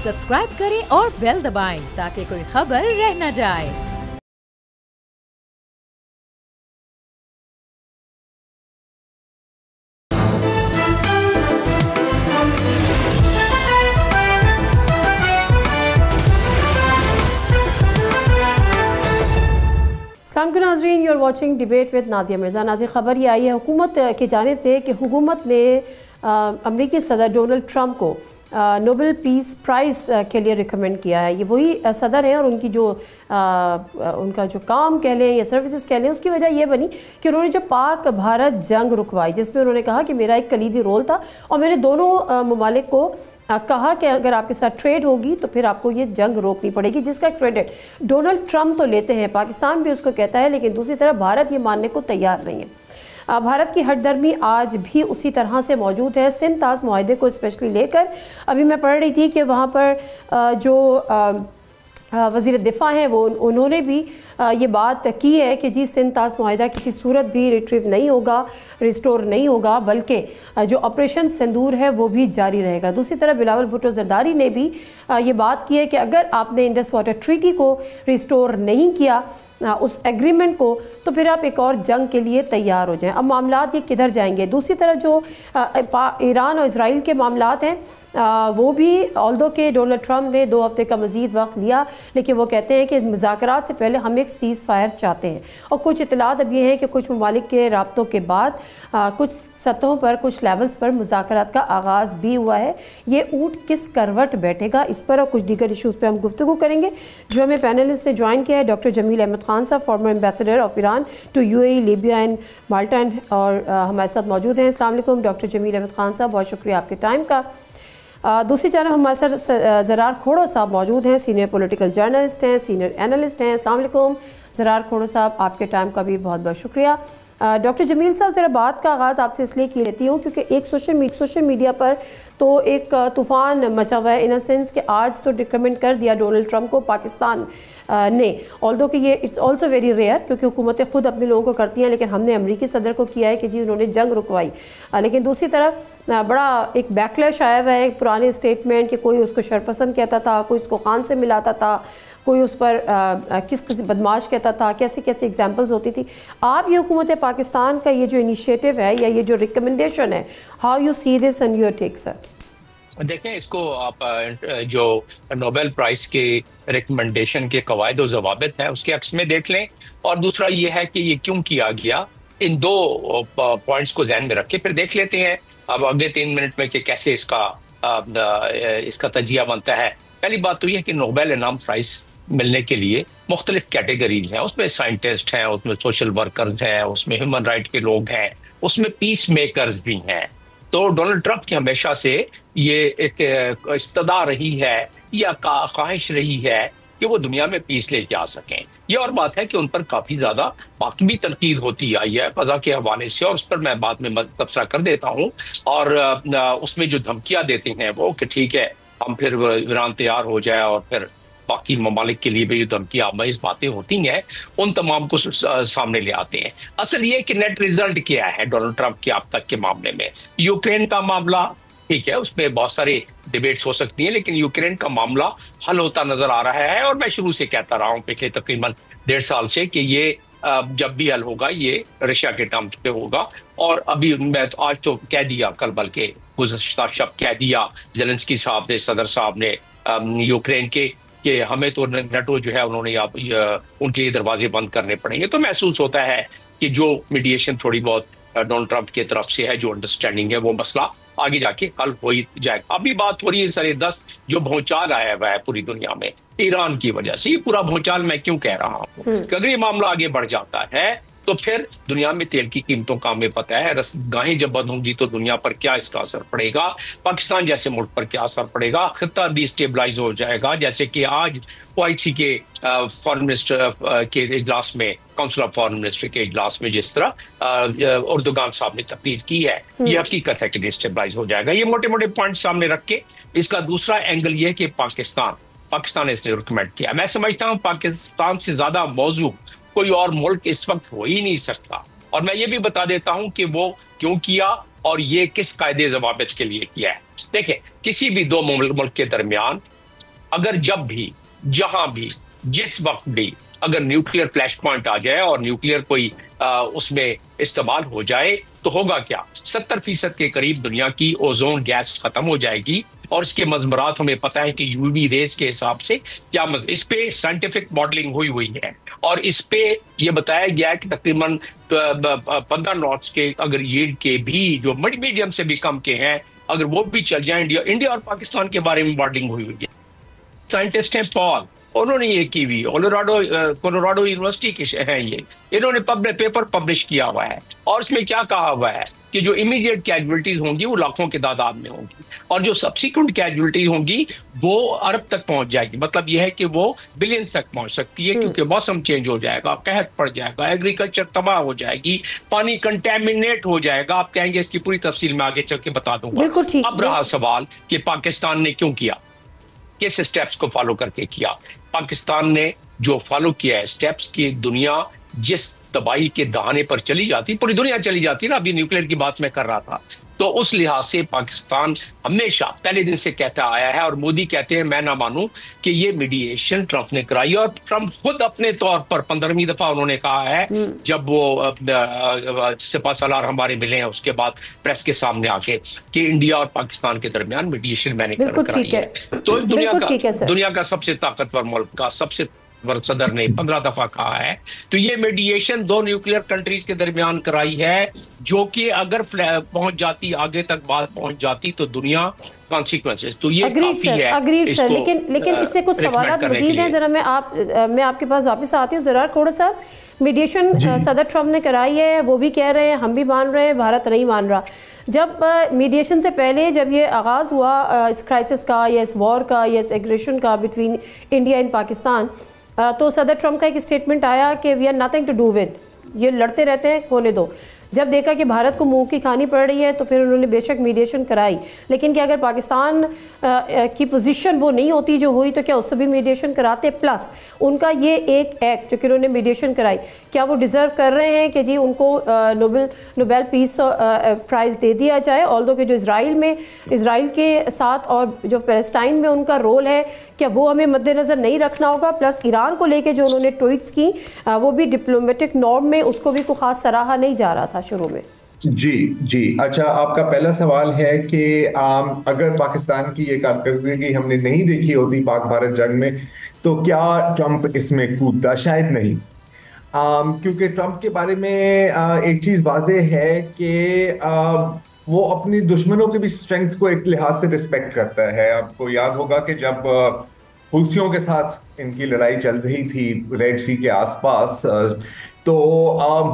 Subscribe करें और bell दबाएं ताकि कोई खबर रह न जाए। अस्सलाम वालेकुम नाज़रीन, you are watching debate with Nadia Mirza. नाज़रीन, खबर ये आई है हुकूमत की जानिब से कि हुकूमत ने अमरीकी सदर डोनाल्ड ट्रंप को नोबेल पीस प्राइज़ के लिए रिकमेंड किया है। ये वही सदर हैं और उनकी जो उनका जो काम कह लें या सर्विसेज कह लें, उसकी वजह यह बनी कि उन्होंने जो पाक भारत जंग रुकवाई, जिसमें उन्होंने कहा कि मेरा एक कलीदी रोल था और मैंने दोनों ममालिक को कहा कि अगर आपके साथ ट्रेड होगी तो फिर आपको ये जंग रोकनी पड़ेगी, जिसका क्रेडिट डोनाल्ड ट्रंप तो लेते हैं, पाकिस्तान भी उसको कहता है, लेकिन दूसरी तरफ भारत ये मानने को तैयार नहीं है। भारत की हटदर्मी आज भी उसी तरह से मौजूद है। सिंध ताज मुआहदे को स्पेशली लेकर अभी मैं पढ़ रही थी कि वहाँ पर जो वज़ीर दिफ़ा हैं वो उन्होंने भी ये बात की है कि जी सिंध ताज मुआहदा किसी सूरत भी रिट्रीव नहीं होगा, रिस्टोर नहीं होगा, बल्कि जो ऑपरेशन सिंदूर है वो भी जारी रहेगा। दूसरी तरफ बिलावल भुट्टो जरदारी ने भी ये बात की है कि अगर आपने इंडस वाटर ट्रीटी को रिस्टोर नहीं किया, उस एग्रीमेंट को, तो फिर आप एक और जंग के लिए तैयार हो जाएं। अब मामलात ये किधर जाएंगे? दूसरी तरफ जो ईरान और इसराइल के मामलात हैं वो भी ऑल्दो के डोनाल्ड ट्रंप ने 2 हफ्ते का मज़ीद वक्त लिया, लेकिन वो कहते हैं कि मुज़ाकरात से पहले हम एक सीज़ फायर चाहते हैं। और कुछ इतलात अब ये हैं कि कुछ ममालिक के राब्तों के बाद कुछ सतहों पर, कुछ लेवल्स पर मुज़ाकरात का आगाज़ भी हुआ है। ये ऊँट किस करवट बैठेगा, इस पर और कुछ दीगर इशूज़ पर हम गुफ्तगू करेंगे। जो हमें पैनलिस्ट ने ज्वाइन किया है डॉक्टर जमील अहमद खान साहब, former ambassador of Iran to UAE, Libya and Malta, और हमारे साथ मौजूद हैं। अस्सलाम वालेकुम डॉक्टर जमील अहमद खान साहब, बहुत शुक्रिया आपके टाइम का। दूसरी जानब हमारे साथ ज़रार खोड़ो साहब मौजूद हैं, सीनियर पॉलिटिकल जर्नलिस्ट हैं, सीनियर एनालिस्ट हैं। अस्सलाम वालेकुम ज़रार खोड़ो साहब, आपके टाइम का भी बहुत बहुत शुक्रिया। डॉक्टर जमील साहब, ज़रा बात का आगाज़ आपसे इसलिए की लेती हूँ क्योंकि एक सोशल मीडिया पर तो एक तूफ़ान मचा हुआ है, इन अ सेंस कि आज तो रिकमेंड कर दिया डोनाल्ड ट्रंप को पाकिस्तान ने, ऑल्दो कि ये इट्स ऑल्सो वेरी रेयर क्योंकि हुकूमतें खुद अपने लोगों को करती हैं, लेकिन हमने अमरीकी सदर को किया है कि जी उन्होंने जंग रुकवाई। लेकिन दूसरी तरफ बड़ा एक बैकलैश आया हुआ है पुराने स्टेटमेंट कि कोई उसको शरपसंद कहता था, कोई उसको खान से मिलाता था, कोई उस पर किस बदमाश कहता था, कैसी कैसी एग्जांपल्स होती थी। आप ये हुकूमत पाकिस्तान का ये जो इनिशिएटिव है या ये जो रिकमेंडेशन है, how you see this and your take sir? देखें, इसको आप जो नोबेल प्राइज के रिकमेंडेशन के कवायद और ज़वाबित हैं उसके अक्स में देख लें, और दूसरा ये है कि ये क्यों किया गया, इन 2 पॉइंट्स को ध्यान में रख के फिर देख लेते हैं अब अगले 3 मिनट में कि कैसे इसका तजिया बनता है। पहली बात तो ये कि नोबेल इनाम प्राइज मिलने के लिए मुख्तलिफ कैटेगरीज हैं, उसमें साइंटिस्ट हैं, उसमें सोशल वर्कर्स हैं, उसमें ह्यूमन राइट के लोग हैं, उसमें पीस मेकर्स भी हैं। तो डोनाल्ड ट्रंप की हमेशा से ये एक इस्तदा रही है या ख्वाहिश रही है कि वो दुनिया में पीस लेके आ सकें। ये और बात है कि उन पर काफ़ी ज़्यादा बाकी भी तनकीद होती आई है फ़ज़ा के हवाले से, और उस पर मैं बाद में तबसरा कर देता हूँ। और उसमें जो धमकियाँ देते हैं वो कि ठीक है हम फिर ईरान तैयार हो जाए और फिर बाकी ममालिक के लिए भी जो धमकियाँ आमेज़ बातें होती हैं उन तमाम को सामने ले आते हैं। असल ये कि नेट रिजल्ट क्या है डोनाल्ड ट्रंप के अब तक के मामले में। यूक्रेन का मामला ठीक है, उसमें बहुत सारे डिबेट्स हो सकती हैं, लेकिन यूक्रेन का मामला हल होता नजर आ रहा है। और मैं शुरू से कहता रहा हूँ पिछले तकरीबन 1.5 साल से कि ये जब भी हल होगा ये रशिया के टर्म्स पे होगा। और अभी मैं तो आज तो कह दिया, कल बल्कि गुज़श्ता शब कह दिया ज़ेलेंस्की साहब ने, सदर साहब ने यूक्रेन के, कि हमें तो नेटो जो है उन्होंने उनके लिए दरवाजे बंद करने पड़ेंगे। तो महसूस होता है कि जो मीडिएशन थोड़ी बहुत डोनाल्ड ट्रंप की तरफ से है, जो अंडरस्टैंडिंग है, वो मसला आगे जाके हल हो ही जाएगा। अभी बात हो रही है सरे 10 जो भूचाल आया हुआ है पूरी दुनिया में ईरान की वजह से। ये पूरा भूचाल मैं क्यों कह रहा हूँ कि अगर ये मामला आगे बढ़ जाता है तो फिर दुनिया में तेल की कीमतों का हमें पता है, रसगाहें जब बंद होंगी तो दुनिया पर क्या इसका असर पड़ेगा, पाकिस्तान जैसे मुल्क पर क्या असर पड़ेगा, खित्ता भी स्टेबलाइज हो जाएगा। जैसे कि आज OIC के फॉरेन मिनिस्टर के इजलास में, काउंसिल ऑफ फॉरेन मिनिस्टर के इजलास में जिस तरह उर्दुगान साहब ने तकरीर की है, ये हकीकत है कि डिस्टेबलाइज हो जाएगा। ये मोटे मोटे पॉइंट सामने रख के इसका दूसरा एंगल ये है कि पाकिस्तान ने इसने रिकमेंड किया। मैं समझता हूँ पाकिस्तान से ज्यादा मौजू कोई और मुल्क इस वक्त हो ही नहीं सकता। और मैं ये भी बता देता हूं कि वो क्यों किया और ये किस कायदे ज़वाबित के लिए किया है। देखिए, किसी भी 2 मुल्क के दरमियान अगर जब भी, जहां भी, जिस वक्त भी अगर न्यूक्लियर फ्लैश पॉइंट आ जाए और न्यूक्लियर कोई उसमें इस्तेमाल हो जाए तो होगा क्या? 70% के करीब दुनिया की ओजोन गैस खत्म हो जाएगी। और इसके मजमरात हमें पता है कि यूवी रेस के हिसाब से क्या इस पे साइंटिफिक मॉडलिंग हुई है और इस पे ये बताया गया है कि तकरीबन 15 नॉट्स के अगर यील्ड के भी जो मीडियम से भी कम के हैं, अगर वो भी चल जाए, इंडिया और पाकिस्तान के बारे में मॉडलिंग हुई है। साइंटिस्ट हैं पॉल, उन्होंने ये की हुई, कोलोराडो यूनिवर्सिटी के हैं ये, इन्होंने पेपर पब्लिश किया हुआ है और उसमें क्या कहा हुआ है कि जो इमीडिएट कैजुअलिटीज होंगी वो लाखों की तादाद में होंगी और जो सब्सिक्वेंट कैजुअलिटीज होंगी वो अरब तक पहुंच जाएगी। मतलब यह है कि वो बिलियंस तक पहुंच सकती है क्योंकि मौसम चेंज हो जाएगा, कहत पड़ जाएगा, एग्रीकल्चर तबाह हो जाएगी, पानी कंटेमिनेट हो जाएगा। आप कहेंगे इसकी पूरी तफसील में आगे चल के बता दूंगा। अब रहा सवाल कि पाकिस्तान ने क्यों किया, किस स्टेप्स को फॉलो करके किया। पाकिस्तान ने जो फॉलो किया है स्टेप्स की, दुनिया जिस तबाही के दहाने पर चली जाती, पूरी दुनिया चली जाती ना, अभी न्यूक्लियर की बात मैं कर रहा था, तो उस लिहाज से पाकिस्तान हमेशा पहले दिन से कहता आया है और मोदी कहते हैं मैं ना मानूं कि ये मीडिएशन ट्रंप ने कराई और ट्रंप खुद अपने तौर पर 15वीं दफा उन्होंने कहा है जब वो सिपहसालार हमारे मिले हैं उसके बाद प्रेस के सामने आके कि इंडिया और पाकिस्तान के दरमियान मीडिएशन मैंने कराई है। तो दुनिया का सबसे ताकतवर मुल्क का सबसे सदर ने 15 दफा कहा है। तो ये मीडिएशन दो न्यूक्लियर कंट्रीज के दरमियान कराई है जो कि अगर पहुंच जाती, आगे तक बात पहुंच जाती तो दुनिया कॉन्सिक्वेंसेस, तो ये काफी है। अग्रीड सर, लेकिन इससे कुछ सवाल मजीद हैं। जरा मैं आपके पास वापस आती हूँ। जरा खोड़ साहब, मीडिएशन सदर ट्रंप ने कराई है, वो भी कह रहे हैं, हम भी मान रहे हैं, भारत नहीं मान रहा। जब मीडिएशन से पहले जब ये आगाज़ हुआ इस क्राइसिस का या इस वॉर का या इस एग्रेशन का बिटवीन इंडिया एंड पाकिस्तान, तो सदर ट्रंप का एक स्टेटमेंट आया कि we are nothing to do with, ये लड़ते रहते हैं, होने दो। जब देखा कि भारत को मुंह की खानी पड़ रही है तो फिर उन्होंने बेशक मीडिएशन कराई, लेकिन क्या अगर पाकिस्तान की पोजीशन वो नहीं होती जो हुई तो क्या उससे भी मीडिएशन कराते? प्लस उनका ये एक एक्ट जो कि उन्होंने मीडिएशन कराई, क्या वो डिज़र्व कर रहे हैं कि जी उनको नोबेल पीस प्राइज़ दे दिया जाए? ऑल्दो कि जो इसराइल के साथ और जो पैलेस्टाइन में उनका रोल है, क्या वो हमें मद्देनज़र नहीं रखना होगा? प्लस ईरान को लेके जो उन्होंने ट्वीट्स की वो भी डिप्लोमेटिक नॉर्म में उसको भी कोई ख़ास सराहा नहीं जा रहा था शुरू में। जी। अच्छा, आपका पहला सवाल है कि अगर पाकिस्तान की ये कारकर्दगी हमने नहीं देखी होती पाक भारत जंग में तो क्या ट्रंप इसमें कूदता? शायद नहीं। क्योंकि ट्रंप के बारे में एक चीज वाज़ेह है कि वो अपनी दुश्मनों की भी स्ट्रेंथ को एक लिहाज से रिस्पेक्ट करता है। आपको याद होगा कि जब हुसियों के साथ इनकी लड़ाई चल रही थी रेड सी के आसपास, तो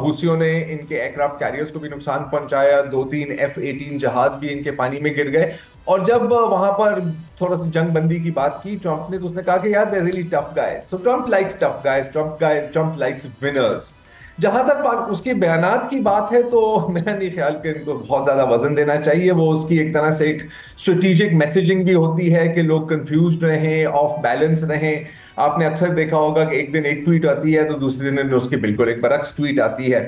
हुसियों ने इनके एयरक्राफ्ट कैरियर्स को भी नुकसान पहुंचाया, 2-3 F-18 जहाज भी इनके पानी में गिर गए। और जब वहां पर थोड़ा सा जंग बंदी की बात की ट्रंप ने, तो उसने कहा कि यार they really tough guys, so Trump likes tough guys, Trump likes winners. जहां तक उसके बयानात की बात है तो मेरा नहीं ख्याल कि इनको बहुत ज्यादा वजन देना चाहिए। वो उसकी एक तरह से एक स्ट्रेटेजिक मैसेजिंग भी होती है कि लोग कंफ्यूज रहें, ऑफ बैलेंस रहें। आपने अक्सर देखा होगा कि एक दिन एक ट्वीट आती है तो दूसरे दिन उसकी बिल्कुल एक बरक्स ट्वीट आती है।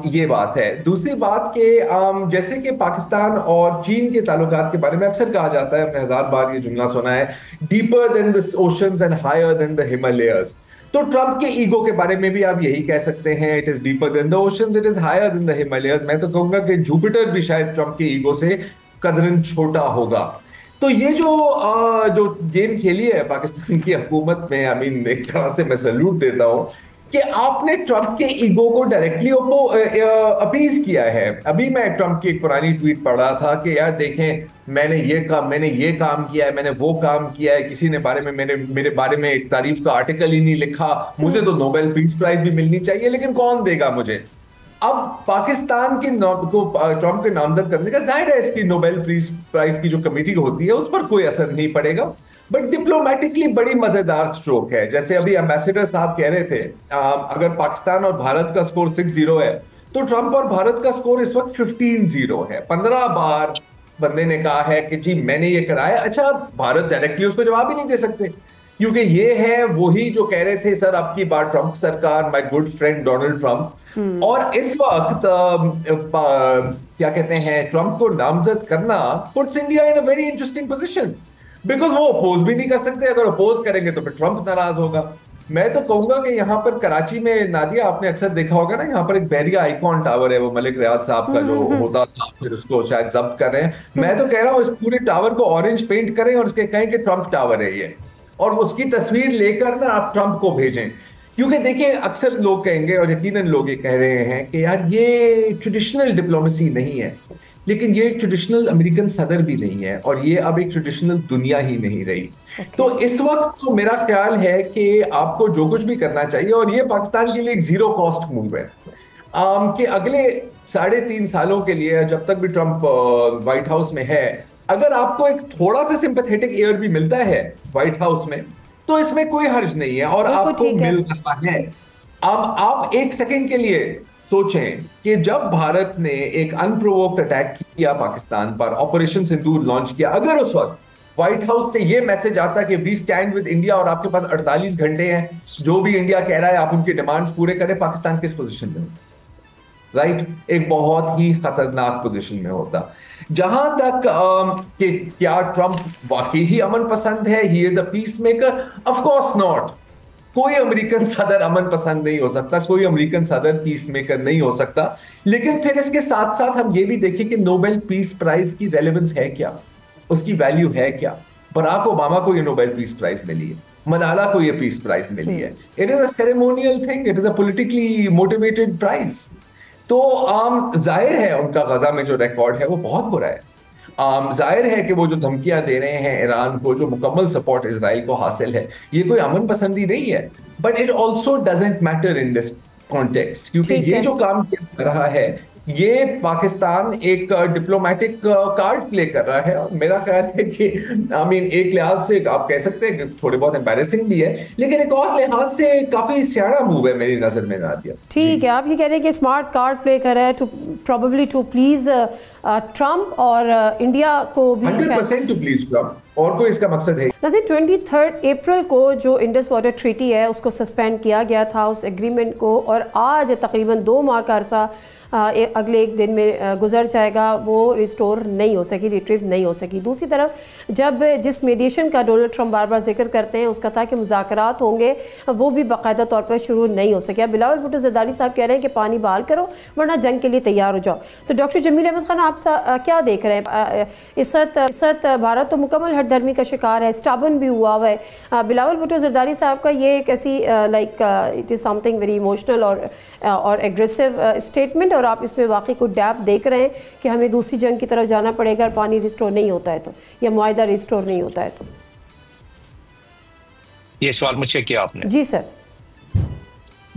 ये बात है। दूसरी बात के जैसे कि पाकिस्तान और चीन के ताल्लुकात के बारे में अक्सर कहा जाता है, हमने 1000 बार ये जुमला सुना है, deeper than the oceans and higher than the Himalayas. तो ट्रंप के ईगो के बारे में भी आप यही कह सकते हैं, it is deeper than the oceans, it is higher than the Himalayas. मैं तो कहूंगा कि जुपिटर भी शायद ट्रंप के ईगो से कदरन छोटा होगा। तो ये जो गेम खेली है पाकिस्तान की हुकूमत में, आई मीन एक तरह से मैं सैल्यूट देता हूं कि आपने ट्रंप के ईगो को डायरेक्टली अपीज किया है। अभी मैं ट्रंप की एक पुरानी ट्वीट पढ़ रहा था कि यार देखें, मैंने ये काम किया है, मैंने वो काम किया है, किसी ने मेरे बारे में एक तारीफ का आर्टिकल ही नहीं लिखा, मुझे तो नोबेल पीस प्राइज भी मिलनी चाहिए, लेकिन कौन देगा मुझे? अब पाकिस्तान के को ट्रंप के नामजद करने का जाहिर है इसकी नोबेल पीस प्राइज की जो कमेटी होती है उस पर कोई असर नहीं पड़ेगा, बट डिप्लोमेटिकली बड़ी मजेदार स्ट्रोक है। जैसे अभी एम्बेसडर साहब कह रहे थे, अगर पाकिस्तान और भारत का स्कोर 6-0 है तो ट्रंप और भारत का स्कोर इस वक्त 15-0 है। 15 बार बंदे ने कहा है कि जी मैंने ये कराया। अच्छा, भारत डायरेक्टली उसको जवाब ही नहीं दे सकते क्योंकि ये है वही जो कह रहे थे सर अब की बार ट्रंप सरकार, my good friend Donald Trump. और इस वक्त क्या कहते हैं, ट्रंप को नामजद करना puts India in a very interesting position. Because वो अपोज भी नहीं कर सकते, अगर अपोज करेंगे तो फिर ट्रंप नाराज होगा। मैं तो कहूंगा कि यहाँ पर कराची में, नादिया आपने अक्सर देखा होगा ना, यहाँ पर एक बैरिया आइकॉन टावर है, वो मलिक रियाज साहब का जो होता था, फिर उसको शायद जब्त कर रहे हैं। मैं तो कह रहा हूँ इस पूरे टावर को ऑरेंज पेंट करें और उसके कहें कि ट्रंप टावर है ये, और उसकी तस्वीर लेकर ना आप ट्रंप को भेजें। क्योंकि देखिए अक्सर लोग कहेंगे, और यकीनन लोग ये कह रहे हैं कि यार ये ट्रेडिशनल डिप्लोमेसी नहीं है, लेकिन ये एक ट्रेडिशनल अमेरिकन सदर भी नहीं है, और ये अब एक ट्रेडिशनल दुनिया ही नहीं रही। तो इस वक्त तो मेरा ख्याल है कि आपको जो कुछ भी करना चाहिए, और ये पाकिस्तान के लिए एक जीरो कॉस्ट मूव है कि अगले 3.5 सालों के लिए, जब तक भी ट्रंप व्हाइट हाउस में है, अगर आपको एक थोड़ा सा सिंपैथेटिक एयर भी मिलता है व्हाइट हाउस में, तो इसमें कोई हर्ज नहीं है, और आपको मिल रहा है। अब आप एक सेकंड के लिए सोचें कि जब भारत ने एक अनप्रोवोक्ड अटैक किया पाकिस्तान पर, ऑपरेशन सिंदूर लॉन्च किया, अगर उस वक्त व्हाइट हाउस से ये मैसेज आता कि वी स्टैंड विद इंडिया और आपके पास 48 घंटे हैं, जो भी इंडिया कह रहा है आप उनकी डिमांड्स पूरे करें, पाकिस्तान किस पोजीशन में? राइट, एक बहुत ही खतरनाक पोजीशन में होता। जहां तक कि क्या ट्रंप वाकई ही अमन पसंद है, he is a peace maker, of course not. कोई अमेरिकन सदर अमन पसंद नहीं हो सकता, कोई अमेरिकन सदर पीस मेकर नहीं हो सकता। लेकिन फिर इसके साथ साथ हम ये भी देखें कि नोबेल पीस प्राइज की रेलेवेंस है क्या, उसकी वैल्यू है क्या। बराक ओबामा को ये नोबेल पीस प्राइज मिली है, मलाला को ये पीस प्राइज मिली है। It is a ceremonial thing, it is a politically motivated prize. तो जाहिर है उनका गजा में जो रिकॉर्ड है वो बहुत बुरा है। जाहिर है कि वो जो धमकियां दे रहे हैं ईरान को, जो मुकम्मल सपोर्ट इजराइल को हासिल है, ये कोई अमन पसंदी नहीं है। But it also doesn't matter in this context, क्योंकि ये जो काम कर रहा है ये पाकिस्तान एक डिप्लोमेटिक कार्ड प्ले कर रहा है। और मेरा ख्याल है कि एक लिहाज से आप कह सकते हैं कि थोड़े बहुत एम्बैरेसिंग भी है, लेकिन एक और लिहाज से काफी सियाड़ा मूव है मेरी नजर में। नादिया ठीक है, आप ये कह रहे हैं कि स्मार्ट कार्ड प्ले कर रहा है to probably to please Trump और इंडिया को भी 100% टू प्लीज ट्रंप, और कोई इसका मकसद है। वैसे 23 अप्रैल को जो इंडस वाटर ट्रीटी है उसको सस्पेंड किया गया था, उस एग्रीमेंट को, और आज तकरीबन 2 माह का अरसा अगले एक दिन में गुजर जाएगा, वो रिस्टोर नहीं हो सकी, रिट्रीव नहीं हो सकी। दूसरी तरफ जब जिस मीडिएशन का डोनाल्ड ट्रंप बार बार जिक्र करते हैं उसका था कि मुज़ाकरात होंगे, वो भी बाकायदा तौर पर शुरू नहीं हो सके। बिलावल भुट्टो जरदारी साहब कह रहे हैं कि पानी बहाल करो वरना जंग के लिए तैयार हो जाओ। तो डॉक्टर जमील अहमद खान, आप क्या देख रहे हैं? इस वक्त भारत तो मुकम्मल हठधर्मी का शिकार है, स्टाबन भी हुआ हुआ है। बिलावल भुट्टो जरदारी साहब का ये एक ऐसी it is something very emotional और एग्रेसिव स्टेटमेंट, और आप इसमें वाकई को डैप देख रहे हैं कि हमें दूसरी जंग की तरफ जाना पड़ेगा अगर पानी रिस्टोर नहीं होता है तो, या मुआहदा रिस्टोर नहीं होता है तो। ये सवाल मुझसे किया आपने? जी सर।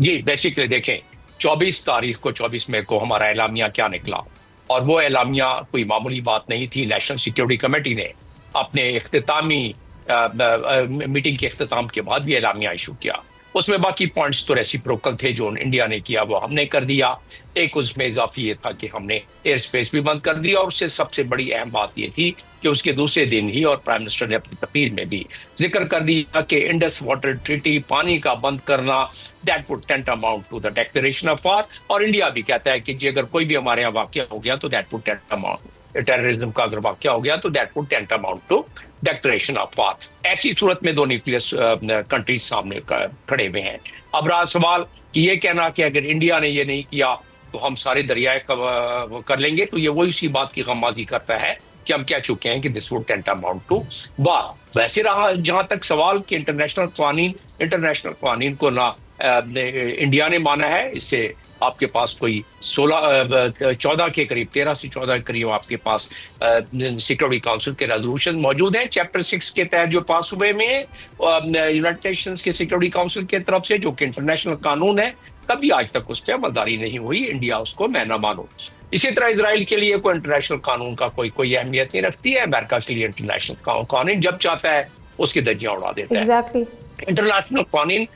जी, बेसिकली देखें 24 मई को हमारा एलामिया क्या निकला, और वो एलामिया कोई मामूली बात नहीं थी। नेशनल सिक्योरिटी कमेटी ने अपने इख्तितामी मीटिंग के इख्तिताम के बाद भी एलामिया इशू किया। उसमें बाकी पॉइंट्स तो रेसिप्रोकल थे, जो इंडिया ने किया वो हमने कर दिया। एक उसमें इजाफी ये था कि हमने एयर स्पेस भी बंद कर दिया, और उससे सबसे बड़ी अहम बात ये थी कि उसके दूसरे दिन ही, और प्राइम मिनिस्टर ने अपनी तकरीर में भी जिक्र कर दिया कि इंडस वाटर ट्रीटी, पानी का बंद करना, that would tantamount to the declaration of war. और इंडिया भी कहता है कि अगर कोई भी हमारे यहाँ वाकया हो गया तो that would tantamount, terrorism का अगर वाकया हो गया तो that would tantamount to declaration of war. ऐसी सूरत में 2 न्यूक्लियस कंट्रीज सामने खड़े हुए हैं। अब रहा सवाल कि ये कहना कि अगर इंडिया ने ये नहीं किया तो हम सारे दरियाए कर लेंगे, तो ये वही उसी बात की गम्माज़ी करता है कि हम कह चुके हैं कि this would tantamount to war. वैसे रहा जहां तक सवाल कि इंटरनेशनल कानून को ना इंडिया ने माना है, इससे आपके पास कोई 14 के करीब, 13 से 14 के करीब आपके पास सिक्योरिटी काउंसिल के रेजोल्यूशन मौजूद हैं चैप्टर 6 के तहत जो पास हुए में यूनाइटेड नेशंस के सिक्योरिटी काउंसिल की तरफ से, जो कि इंटरनेशनल कानून है। कभी आज तक उस पर अमलदारी नहीं हुई, इंडिया उसको मैं ना मानो। इसी तरह इसराइल के लिए कोई इंटरनेशनल कानून का कोई अहमियत नहीं रखती है। अमेरिका के लिए इंटरनेशनल कानून जब चाहता है उसकी धज्जियां उड़ा देता है। इंटरनेशनल कानून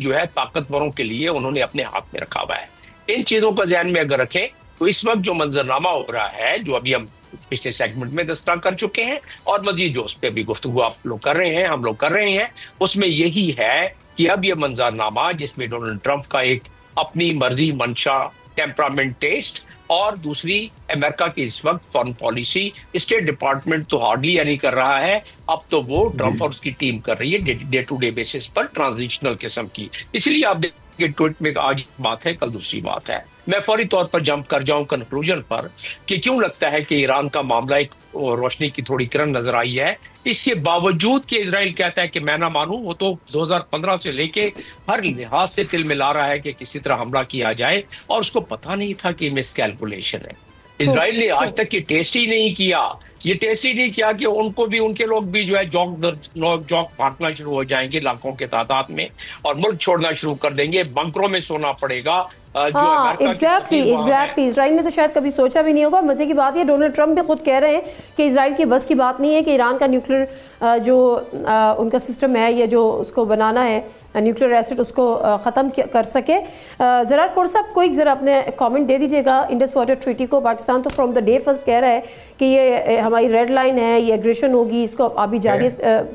जो है ताकतवरों के लिए उन्होंने अपने हाथ में रखा हुआ है। इन चीजों को ध्यान में अगर रखें तो इस वक्त जो मंजरनामा हो रहा है, जो अभी हम पिछले सेगमेंट में दस्तक कर चुके हैं, और मजीद जो उस पर भी गुफ्तगू आप लोग कर रहे हैं, हम लोग कर रहे हैं, उसमें यही है कि अब ये मंजरनामा जिसमें डोनाल्ड ट्रंप का एक अपनी मर्जी मंशा टेम्परामेंट टेस्ट, और दूसरी अमेरिका की इस वक्त फॉरेन पॉलिसी। स्टेट डिपार्टमेंट तो हार्डली यानी कर रहा है, अब तो वो ट्रंप और उसकी टीम कर रही है डे टू डे बेसिस पर ट्रांजिशनल किस्म की। इसलिए आप देखिए ट्वीट में आज बात है, कल दूसरी बात है। मैं फौरी तौर पर जंप कर जाऊं कंक्लूजन पर कि क्यों लगता है कि ईरान का मामला एक रोशनी की थोड़ी किरण नजर आई है, इसके बावजूद कि इजराइल कहता है कि मैं ना मानूं, वो तो 2015 से लेके हर लिहाज से तिल मिला रहा है कि किसी तरह हमला किया जाए, और उसको पता नहीं था कि मिसकैलकुलेशन है। इजराइल ने आज तक ये टेस्ट ही नहीं किया, ये टेस्ट ही नहीं किया कि उनको भी, उनके लोग भी जो है जौक भागना शुरू हो जाएंगे लाखों के तादाद में, और मुल्क छोड़ना शुरू कर देंगे, बंकरों में सोना पड़ेगा। हाँ एग्जैक्टली इसराइल ने तो शायद कभी सोचा भी नहीं होगा। मजे की बात ये डोनाल्ड ट्रंप भी खुद कह रहे हैं कि इसराइल की बस की बात नहीं है कि ईरान का न्यूक्लियर जो उनका सिस्टम है, या जो उसको बनाना है न्यूक्लियर एसिड, उसको ख़त्म कर सके। ज़रा खोर साहब कोई ज़रा अपने कमेंट दे दीजिएगा इंडस वाटर ट्रीटी को। पाकिस्तान तो फ्रॉम द डे फर्स्ट कह रहा है कि ये हमारी रेड लाइन है, ये एग्रेशन होगी, इसको आप भी जारी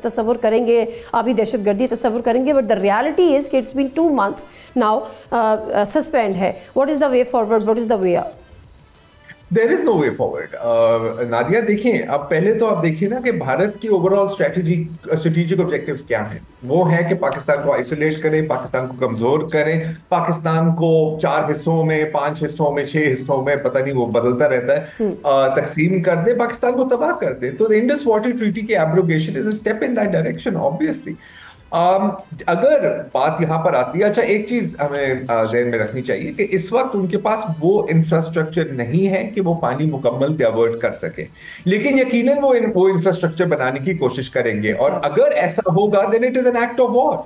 तस्वुर करेंगे, आप भी दहशतगर्दी तस्वुर करेंगे, बट द रियलिटी इज़ कि it's been 2 months now suspend है। What is the way forward? What is the way up? There is no way forward. Nadia देखिए, अब पहले तो आप देखिए ना कि भारत की ओवरऑल स्ट्रेटेजिक ऑब्जेक्टिव्स क्या हैं। वो है कि पाकिस्तान को आइसोलेट करें, पाकिस्तान को कमजोर करें, पाकिस्तान को 4 हिस्सों में, 5 हिस्सों में, 6 हिस्सों में, पता नहीं वो बदलता रहता है, तकसीम कर दे, पाकिस्तान को तबाह कर दे। तो इंडस वाटर ट्रीटी की abrogation is a step in that direction obviously. अगर बात यहां पर आती है, अच्छा एक चीज हमें ज़हन में रखनी चाहिए कि इस वक्त उनके पास वो इंफ्रास्ट्रक्चर नहीं है कि वो पानी मुकम्मल डाइवर्ट कर सके, लेकिन यकीनन वो इंफ्रास्ट्रक्चर बनाने की कोशिश करेंगे, और अगर ऐसा होगा then it is an act of war.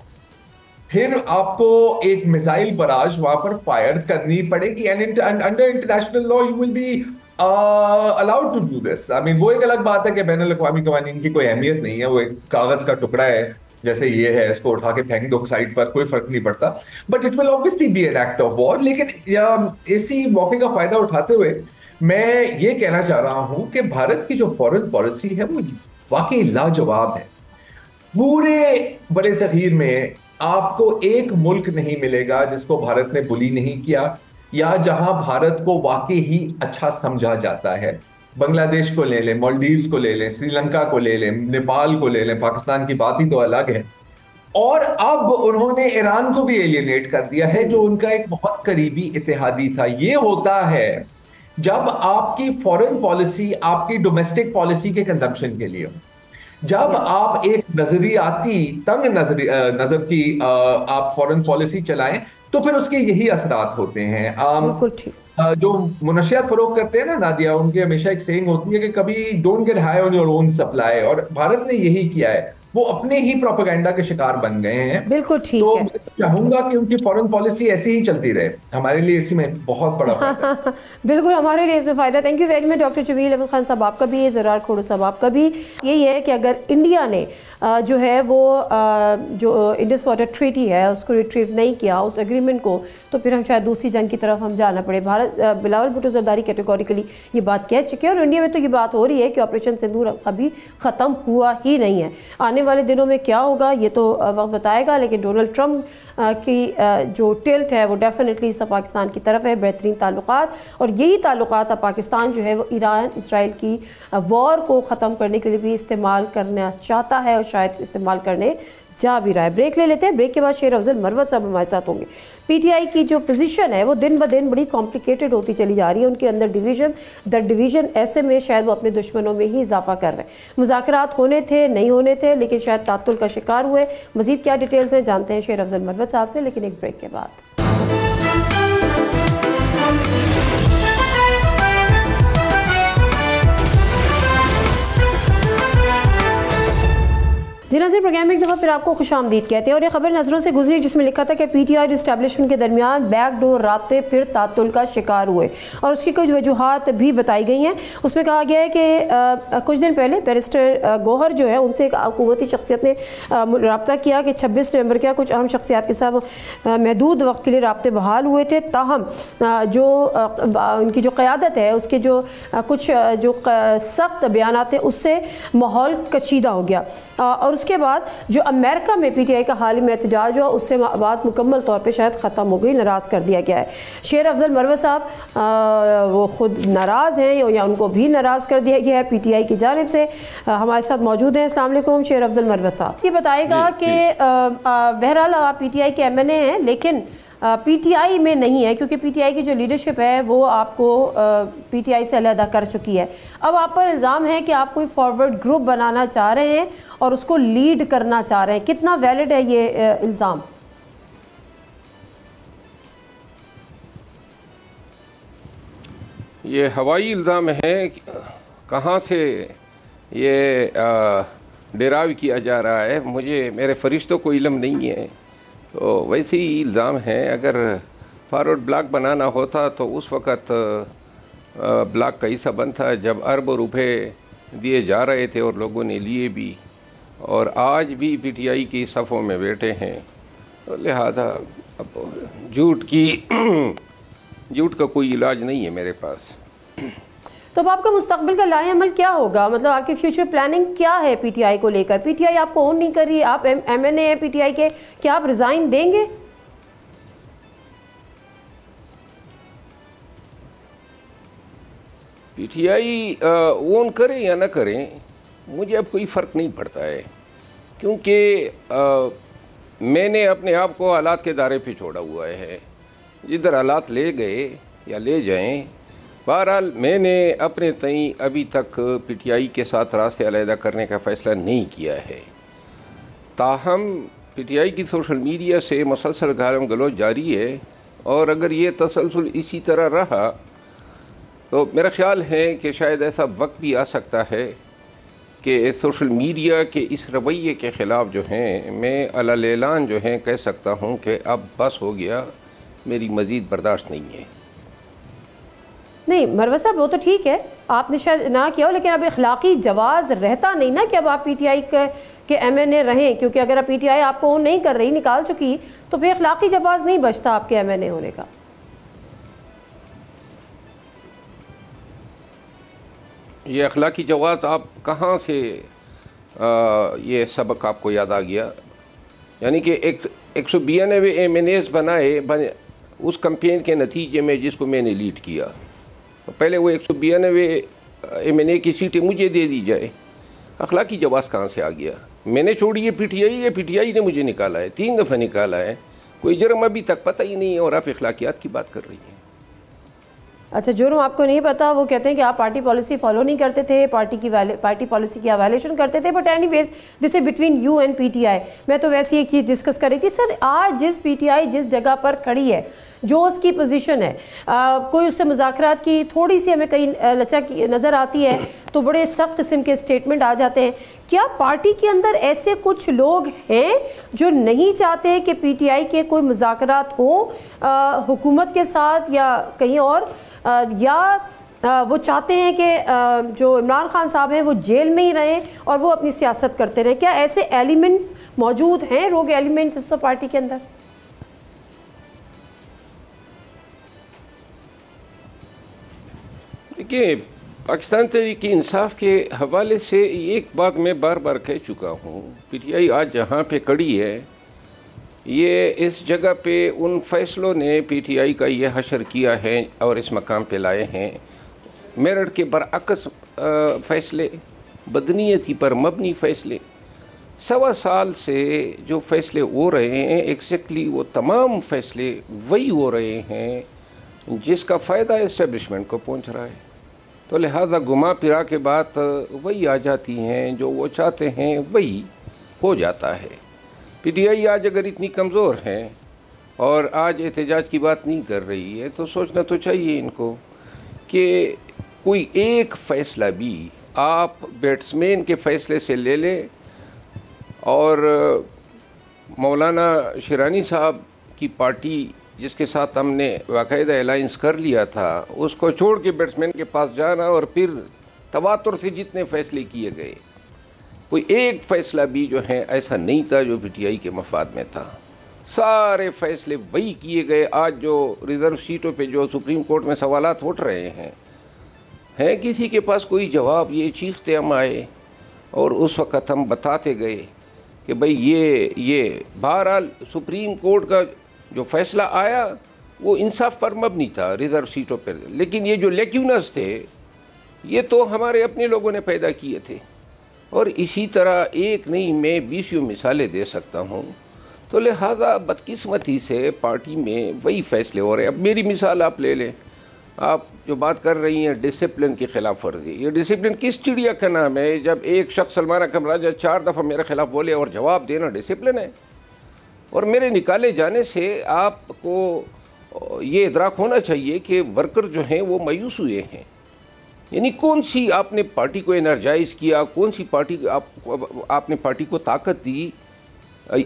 फिर आपको एक मिसाइल बराज वहां पर फायर करनी पड़ेगी, and under international law you will be allowed to do this. I mean वो एक अलग बात है कि बैनुल अक़वामी कवानीन की कोई अहमियत नहीं है, वो एक कागज का टुकड़ा है जैसे ये है, इसको उठा के फेंक दो साइड पर, कोई फर्क नहीं पड़ता, but it will obviously be an act of war. लेकिन इसी मौके का फायदा उठाते हुए मैं ये कहना चाह रहा हूं कि भारत की जो फॉरेन पॉलिसी है वो वाकई लाजवाब है। पूरे बड़े सगीर में आपको एक मुल्क नहीं मिलेगा जिसको भारत ने बुली नहीं किया, या जहां भारत को वाकई ही अच्छा समझा जाता है। बांग्लादेश को ले लें, मालदीव्स को ले लें, श्रीलंका को ले लें, नेपाल को ले लें, पाकिस्तान की बात ही तो अलग है। और अब उन्होंने ईरान को भी एलियनेट कर दिया है, जो उनका एक बहुत करीबी इत्तेहादी था। ये होता है जब आपकी फॉरेन पॉलिसी आपकी डोमेस्टिक पॉलिसी के कंजम्पशन के लिए हो, जब आप एक नजरियाती तंग नजर की आप फॉरेन पॉलिसी चलाएं, तो फिर उसके यही असरात होते हैं। बिल्कुल ठीक। जो मुनशियात फरोख करते हैं ना नादिया, उनकी हमेशा एक सेइंग होती है कि कभी don't get high on your own supply, और भारत ने यही किया है, वो अपने ही प्रोपेगेंडा के शिकार बन गए हैं। बिल्कुल ठीक तो है। मैं चाहूंगा कि उनकी फॉरेन पॉलिसी ऐसी ही चलती रहे, हमारे लिए इसी में बहुत बड़ा फायदा है। बिल्कुल हमारे लिए इसमें फ़ायदा। Thank you very much doctor Jamil Ahmad Khan साहब, आपका भी, ज़रार खोड़ू साहब आपका भी। यही है कि अगर इंडिया ने जो है वो जो इंडस वाटर ट्रीटी है उसको रिट्रीव नहीं किया, उस एग्रीमेंट को, तो फिर हम शायद दूसरी जंग की तरफ हम जाना पड़े। भारत बिलावल भुट्टो ज़रदारी कैटेगोरिकली ये बात कह चुके हैं, और इंडिया में तो ये बात हो रही है कि ऑपरेशन सिंदूर अभी ख़त्म हुआ ही नहीं है। आने वाले दिनों में क्या होगा ये तो वक्त बताएगा, लेकिन डोनाल्ड ट्रंप की जो टिल्ट है वो डेफिनेटली सब पाकिस्तान की तरफ है, बेहतरीन ताल्लुकात, और यही ताल्लुकात अब पाकिस्तान जो है वो ईरान इसराइल की वॉर को ख़त्म करने के लिए भी इस्तेमाल करना चाहता है, और शायद इस्तेमाल करने जा भी रहा है। ब्रेक ले लेते हैं, ब्रेक के बाद शेर अफजल मरवत साहब हमारे साथ होंगे। पीटीआई की जो पोजीशन है वो दिन ब दिन बड़ी कॉम्प्लिकेटेड होती चली जा रही है, उनके अंदर डिवीज़न ऐसे में शायद वो अपने दुश्मनों में ही इजाफा कर रहे हैं। मुज़ाकरात होने थे, नहीं होने थे, लेकिन शायद तातुल का शिकार हुए। मज़ीद क्या डिटेल्स हैं जानते हैं शेर अफजल मरवत साहब से, लेकिन एक ब्रेक के बाद। जी नाज़रीन, प्रोग्राम में एक दफ़ा फिर आपको खुशामदीद कहते हैं, और ये खबर नज़रों से गुजरी जिसमें लिखा था कि पीटीआई और इस्टेब्लिशमेंट के दरमियान बैकडोर राब्ते फिर तातुल का शिकार हुए, और उसकी कुछ वजूहात भी बताई गई हैं। उसमें कहा गया है कि कुछ दिन पहले बैरिस्टर गौहर जो है उनसे एक हुकूमती शख्सियत ने रब्ता किया कि 26 नवंबर क्या कुछ अहम शख्सियात के साथ महदूद वक्त के लिए रब्ते बहाल हुए थे, ताहम जो उनकी जो क़यादत है उसके जो कुछ जो सख्त बयानात हैं उससे माहौल कशीदा हो गया। और उसके उसके बाद जो अमेरिका में पीटीआई का हाल ही में एहतजाज हुआ उससे बात मुकम्मल तौर पे शायद ख़त्म हो गई, नाराज़ कर दिया गया है। शेर अफजल मरवत साहब वो खुद नाराज़ हैं या उनको भी नाराज़ कर दिया गया है पीटीआई की जानिब से। हमारे साथ मौजूद हैं। अस्सलाम वालेकुम शेर अफजल मरवत साहब, ये बताएगा कि बहरहाल आप पीटीआई के एमएनए हैं लेकिन पीटीआई में नहीं है, क्योंकि पीटीआई की जो लीडरशिप है वो आपको पीटीआई से अलहदा कर चुकी है। अब आप पर इल्ज़ाम है कि आप कोई फॉरवर्ड ग्रुप बनाना चाह रहे हैं और उसको लीड करना चाह रहे हैं, कितना वैलिड है ये इल्ज़ाम? ये हवाई इल्ज़ाम है, कहाँ से ये डेराव किया जा रहा है, मुझे मेरे फरिश्तों को इल्म नहीं है। तो वैसे ही इल्ज़ाम है, अगर फॉरवर्ड ब्लॉक बनाना होता तो उस वक़्त ब्लॉक का हिस्सा बनता जब अरबों रुपए दिए जा रहे थे और लोगों ने लिए भी, और आज भी पीटीआई की सफ़ों में बैठे हैं। तो लिहाजा अब झूठ का कोई इलाज नहीं है मेरे पास। तो अब आपका मुस्तकबिल का लाएअमल क्या होगा? मतलब आपकी फ्यूचर प्लानिंग क्या है पीटीआई को लेकर? पीटीआई आपको ओन नहीं कर रही, आप एमएनए हैं पीटीआई के, क्या आप रिजाइन देंगे? पीटीआई ओन करें या ना करें मुझे अब कोई फ़र्क नहीं पड़ता है, क्योंकि मैंने अपने आप को हालात के दायरे पे छोड़ा हुआ है। जिधर हालात ले गए या ले जाएं, बहरहाल मैंने अपने तई अभी तक पीटीआई के साथ रास्ते अलहदा करने का फ़ैसला नहीं किया है। ताहम पीटीआई की सोशल मीडिया से मुसलसल गालम गलोच जारी है, और अगर ये तसलसल इसी तरह रहा तो मेरा ख्याल है कि शायद ऐसा वक्त भी आ सकता है कि सोशल मीडिया के इस रवैये के ख़िलाफ़ जो हैं मैं अलल-ऐलान जो हैं कह सकता हूँ कि अब बस हो गया, मेरी मज़ीद बर्दाश्त नहीं है। नहीं मरवत साहब, वो तो ठीक है आपने शायद ना किया हो, लेकिन अब इखलाकी जवाज़ रहता नहीं ना कि अब आप पीटीआई के एमएनए रहें, क्योंकि अगर अब पीटीआई आपको ओन नहीं कर रही, निकाल चुकी, तो फिर इखलाकी जवाज़ नहीं बचता आपके एमएनए होने का। ये अखलाकी जवाज़ आप कहाँ से ये सबक आपको याद आ गया? यानी कि 192 एमएनएस बनाए उस कैंपेन के नतीजे में जिसको मैंने लीड किया, तो पहले वो 192 एमएनए की सीटें मुझे दे दी जाए। अखलाकी जवाज़ कहाँ से आ गया? मैंने छोड़ी है पीटीआई ने मुझे निकाला है, 3 दफ़ा निकाला है, कोई जुर्म अभी तक पता ही नहीं है, और आप अखलाकियात की बात कर रही हैं। अच्छा, जुर्म आपको नहीं पता? वो कहते हैं कि आप पार्टी पॉलिसी फॉलो नहीं करते थे, पार्टी पॉलिसी की वायलेशन करते थे, but anyways this is between you and PTI. मैं तो वैसे एक चीज़ डिस्कस कर रही थी सर, आज जिस पीटीआई जिस जगह पर खड़ी है, जो उसकी पोजीशन है, कोई उससे मुज़ाकरात की थोड़ी सी हमें कहीं लचक नज़र आती है तो बड़े सख्त किस्म के स्टेटमेंट आ जाते हैं। क्या पार्टी के अंदर ऐसे कुछ लोग हैं जो नहीं चाहते कि पीटीआई के कोई मुज़ाकरात हो हुकूमत के साथ या कहीं और, या वो चाहते हैं कि जो इमरान खान साहब हैं वो जेल में ही रहें और वो अपनी सियासत करते रहें? क्या ऐसे एलिमेंट्स मौजूद हैं, रोग एलिमेंट्स इस पार्टी के अंदर? देखिए, पाकिस्तान तहरीक इंसाफ के हवाले से एक बात मैं बार बार कह चुका हूँ, पीटीआई आज जहाँ पे खड़ी है, ये इस जगह पे उन फैसलों ने पीटीआई का ये हशर किया है और इस मकाम पे लाए हैं। मेरठ के बरअक्स फ़ैसले, बदनीयती पर मबनी फ़ैसले, 1.25 साल से जो फ़ैसले हो रहे हैं, एक्जैक्टली वो तमाम फ़ैसले वही हो रहे हैं जिसका फ़ायदा इस्टेब्लिशमेंट को पहुंच रहा है। तो लिहाजा घुमा फिरा के बात वही आ जाती हैं, जो वो चाहते हैं वही हो जाता है। पीटीआई आज अगर इतनी कमज़ोर है और आज एहतजाज की बात नहीं कर रही है, तो सोचना तो चाहिए इनको कि कोई एक फ़ैसला भी आप बैट्समैन के फ़ैसले से ले ले, और मौलाना शिरानी साहब की पार्टी जिसके साथ हमने बाकायदा अलायंस कर लिया था, उसको छोड़ के बैट्समैन के पास जाना और फिर तवातुर से जितने फ़ैसले किए गए, कोई एक फ़ैसला भी जो है ऐसा नहीं था जो पीटीआई के मफाद में था। सारे फ़ैसले वही किए गए। आज जो रिज़र्व सीटों पे जो सुप्रीम कोर्ट में सवालात उठ रहे हैं किसी के पास कोई जवाब? ये चीखते हम आए और उस वक़्त हम बताते गए कि भाई ये बहरहाल सुप्रीम कोर्ट का जो फैसला आया वो इंसाफ पर मबनी था रिजर्व सीटों पर, लेकिन ये जो लेक्यूनस थे ये तो हमारे अपने लोगों ने पैदा किए थे। और इसी तरह एक नहीं मैं 20 मिसालें दे सकता हूँ। तो लिहाजा बदकिस्मती से पार्टी में वही फैसले हो रहे हैं। अब मेरी मिसाल आप ले लें, आप जो बात कर रही हैं डिसिप्लिन की खिलाफ वर्जी, ये डिसिप्लिन किस चिड़िया का नाम है? जब एक शख्स सलमान अकरम राजा 4 दफ़ा मेरे खिलाफ बोले और जवाब देना डिसिप्लिन है? और मेरे निकाले जाने से आपको ये इदराक होना चाहिए कि वर्कर जो हैं वो मायूस हुए हैं। यानी कौन सी आपने पार्टी को एनर्जाइज किया, कौन सी पार्टी आपने पार्टी को ताकत दी